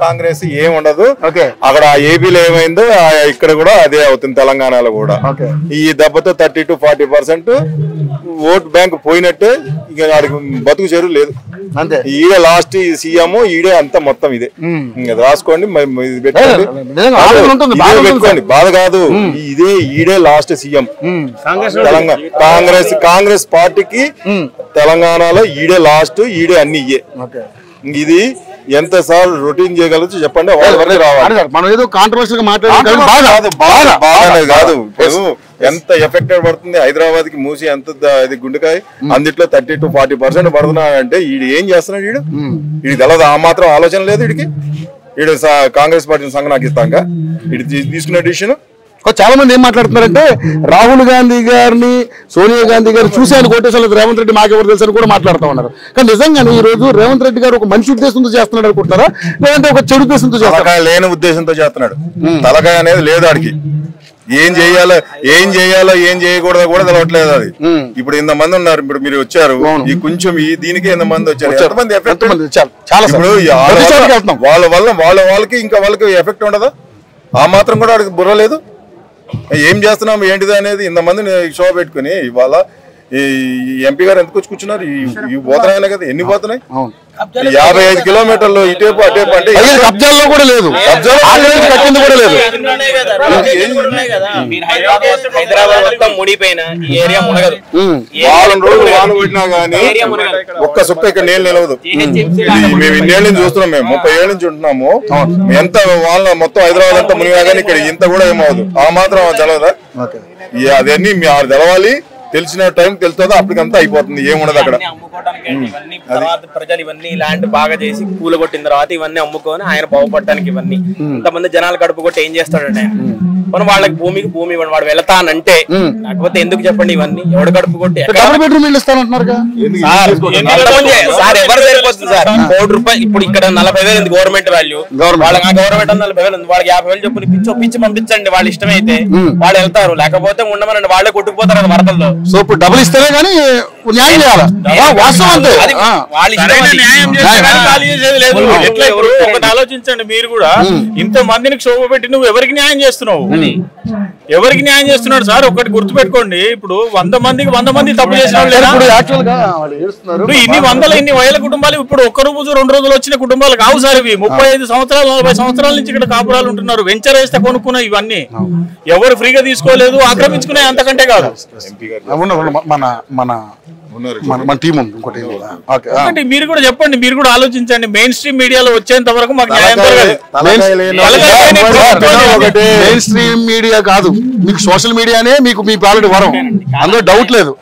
కాంగ్రెస్ ఏం ఉండదు. అక్కడ ఏపీలో ఏమైందో ఇక్కడ కూడా అదే అవుతుంది, తెలంగాణలో కూడా. ఈ దెబ్బతో 30 to 40% ఓట్ బ్యాంక్ పోయినట్టే. ఇక వాడికి బతుకు చెరువు లేదు. ఈడే లాస్ట్ సీఎం, ఈడే అంతా మొత్తం ఇదే. రాసుకోండి, పెట్టుకోండి, బాధ కాదు. ఇదే ఈడే లాస్ట్ సీఎం కాంగ్రెస్ పార్టీకి తెలంగాణలో. ఈడే లాస్ట్, ఈడే అన్ని ఇయ్యే. ఇది ఎంత సార్లు రొటీన్ చేయగలచ్చు చెప్పండి. వాళ్ళ రావాలి. మనం ఏదో కాంట్రవర్షియల్ మాట్లాడేది కాదు. ఎంత ఎఫెక్టెడ్ పడుతుంది హైదరాబాద్ కి మూసి, ఎంత ఇది గుండెకాయ. అందుట్లో 30 to 40% పడుతున్నాడంటే ఈడు ఏం చేస్తున్నాడు? వీడికి తెలదు, ఆ మాత్రం ఆలోచన లేదు వీడికి. వీడు కాంగ్రెస్ పార్టీని సంగనాకిస్తాక వీడు తీసుకున్న డిసిషన్. చాలా మంది ఏం మాట్లాడుతున్నారంటే రాహుల్ గాంధీ గారిని, సోనియా గాంధీ గారు చూసి ఆయన కోటేశ్వర రేవంత్ రెడ్డి మాకెవరు తెలుసు అని కూడా మాట్లాడుతూ ఉన్నారు. కానీ నిజంగానే ఈ రోజు రేవంత్ రెడ్డి గారు ఒక మంచి ఉద్దేశంతో చేస్తున్నాడు అనుకుంటారా, లేదంటే ఒక చెడు ఉద్దేశంతో చేస్తారా? లేని ఉద్దేశంతో చేస్తున్నాడు. తలకాయ అనేది లేదు ఆడికి. ఏం చేయాలో ఏం చేయకూడదో కూడా తెలవట్లేదు అది. ఇప్పుడు ఇంతమంది ఉన్నారు. ఇప్పుడు మీరు వచ్చారు, ఈ కొంచెం దీనికి ఎంతమంది వచ్చారు? వాళ్ళకి ఇంకా వాళ్ళకి ఎఫెక్ట్ ఉండదా? ఆ మాత్రం కూడా వాడికి బుర్ర లేదు. ఏం చేస్తున్నాం ఏంటిది అనేది ఇంతమందిని షో పెట్టుకుని ఇవాళ ఈ ఎంపీ గారు ఎందుకు వచ్చి కూర్చున్నారు? ఈ పోతున్నాయి కదా, ఎన్ని పోతున్నాయి? 55 కిలోమీటర్లు ఇటేపు అటేపు అంటే కబ్జాల్లో కూడా లేదు, కట్టింది కూడా లేదు. వారం రోజులు వాన కొట్టినా గానీ ఒక్క సుక్క ఇక్కడ నీళ్ళు నిలవదు. మేము ఇన్నేళ్ళ నుంచి చూస్తున్నాం, మేము 30 ఏళ్ళ నుంచి ఉంటున్నాము. ఎంత వాళ్ళ మొత్తం హైదరాబాద్ అంతా మునిగా కానీ ఇక్కడ ఇంత కూడా ఏమవుదు. ఆ మాత్రం తెలవదా? అవన్నీ మీరు తెలవాలి. తెలిసిన టైం తెలుస్తుందో అప్పటికంతా అయిపోతుంది, ఏముండదు అక్కడ. ప్రజలు ఇవన్నీ ల్యాండ్ బాగా చేసి కూలగొట్టిన తర్వాత ఇవన్నీ అమ్ముకొని ఆయన బాగుపడటానికి ఇవన్నీ ఇంతమంది జనాలు కడుపు కొట్టి ఏం చేస్తాడండి ఆయన? మనం వాళ్ళకి భూమి ఇవ్వండి, వాడు వెళతానంటే. లేకపోతే ఎందుకు చెప్పండి ఇవన్నీ? ఎవడు కడుపు కొట్టి సార్ ఎవరు సరిపోతుంది సార్? ₹1,00,000 ఇప్పుడు ఇక్కడ 40,000 గవర్నమెంట్ వాల్యూ. వాళ్ళకి గవర్నమెంట్ 40,000 ఉంది, వాళ్ళకి 50,000 చెప్పుని పిచ్చి పంపించండి. వాళ్ళు ఇష్టమైతే వాళ్ళు వెళ్తారు, లేకపోతే ఉండమనండి. వాళ్ళే కొట్టుకుపోతారు కదా వరదల్లో. సో ఇప్పుడు డబ్బులు ఇస్తేనే కానీ న్యాయం చేయాలి. ఒకటి ఆలోచించండి మీరు కూడా. ఇంత మందిని క్షోభ పెట్టి నువ్వు ఎవరికి న్యాయం చేస్తున్నావు? ఎవరికి న్యాయం చేస్తున్నాడు సార్? ఒకటి గుర్తుపెట్టుకోండి, ఇప్పుడు 100 మందికి 100 మంది తప్పు చేసిన ఇన్ని వేల కుటుంబాలు ఇప్పుడు ఒక్క రోజు 2 రోజులు వచ్చిన కుటుంబాలు కావు సార్ ఇవి. 35 సంవత్సరాలు 40 సంవత్సరాల నుంచి ఇక్కడ కాపురాలు ఉంటున్నారు. వెంచర్ వేస్తే కొనుక్కున్న ఇవన్నీ ఎవరు ఫ్రీగా తీసుకోలేదు, ఆక్రమించుకునే అంతకంటే కాదు. మన టీం ఉంది ఇంకోటి. మీరు కూడా చెప్పండి, మీరు కూడా ఆలోచించండి. మెయిన్ స్ట్రీమ్ మీడియాలో వచ్చేంత వరకు మాకు న్యాయం జరగదు. మెయిన్ స్ట్రీమ్ మీడియా కాదు, మీకు సోషల్ మీడియానే మీకు మీ పాలటి వరం, అందులో డౌట్ లేదు.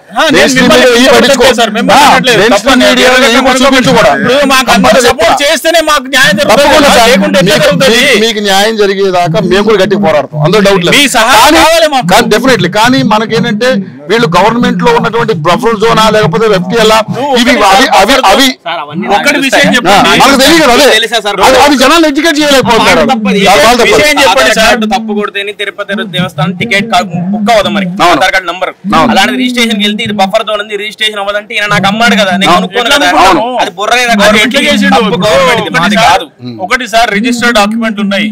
మీకు న్యాయం జరిగేదాకా మేము కూడా గట్టిగా పోరాడతాం, అందులో డౌట్ లేదు. డెఫినెట్లీ. కానీ మనకేంటంటే వీళ్ళు గవర్నమెంట్ లో ఉన్నటువంటి బఫర్ జోనా లేకపోతే ఎఫ్టీఎల్ ఇవి అవి ఒకటి విషయం మనకు తెలియదు. అది జనాలు ఎడ్యుకేట్ చేయలేకపోతున్నారు. తప్పు కొడితేనే తిరుపతి దేవస్థానం టికెట్ బుక్ అవ్వదు మరి, ఆధార్ కార్డు నంబర్. అలాంటి రిజిస్ట్రేషన్ వెళ్తే ఇది బఫర్ జోన్ ఉంది, రిజిస్ట్రేషన్ అవ్వదంటే ఈయన నాకు అమ్మాడు కదా, నేను కొనుక్కోను కదా. అది కాదు. ఒకటి సార్ రిజిస్టర్డ్ డాక్యుమెంట్ ఉన్నాయి,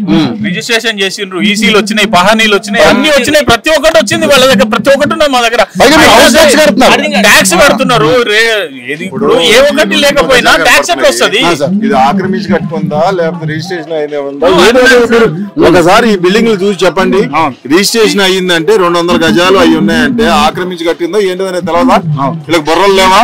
రిజిస్ట్రేషన్ చేసిండ్రు, ఈసీలు వచ్చినాయి, పహానీలు వచ్చినాయి, అన్ని వచ్చినాయి. ప్రతి ఒక్కటి వచ్చింది వాళ్ళ దగ్గర, ప్రతి ఒక్కటి ఉన్నది మా దగ్గర. ట్యాక్స్ కడుతున్నారు. ఇప్పుడు ఏ ఒక్కటి లేకపోయినా ట్యాక్స్ ఎట్లా వస్తుంది? ఇది ఆక్రమించి కట్టుకుందా లేకపోతే రిజిస్ట్రేషన్ అయిందా? ఒకసారి ఈ బిల్డింగ్ చూసి చెప్పండి. రిజిస్ట్రేషన్ అయ్యిందంటే 200 గజాలు అయి ఉన్నాయంటే ఆక్రమించి కట్టిందో ఏంటో తెలియదా? వీళ్ళకి బుర్రలు లేవా?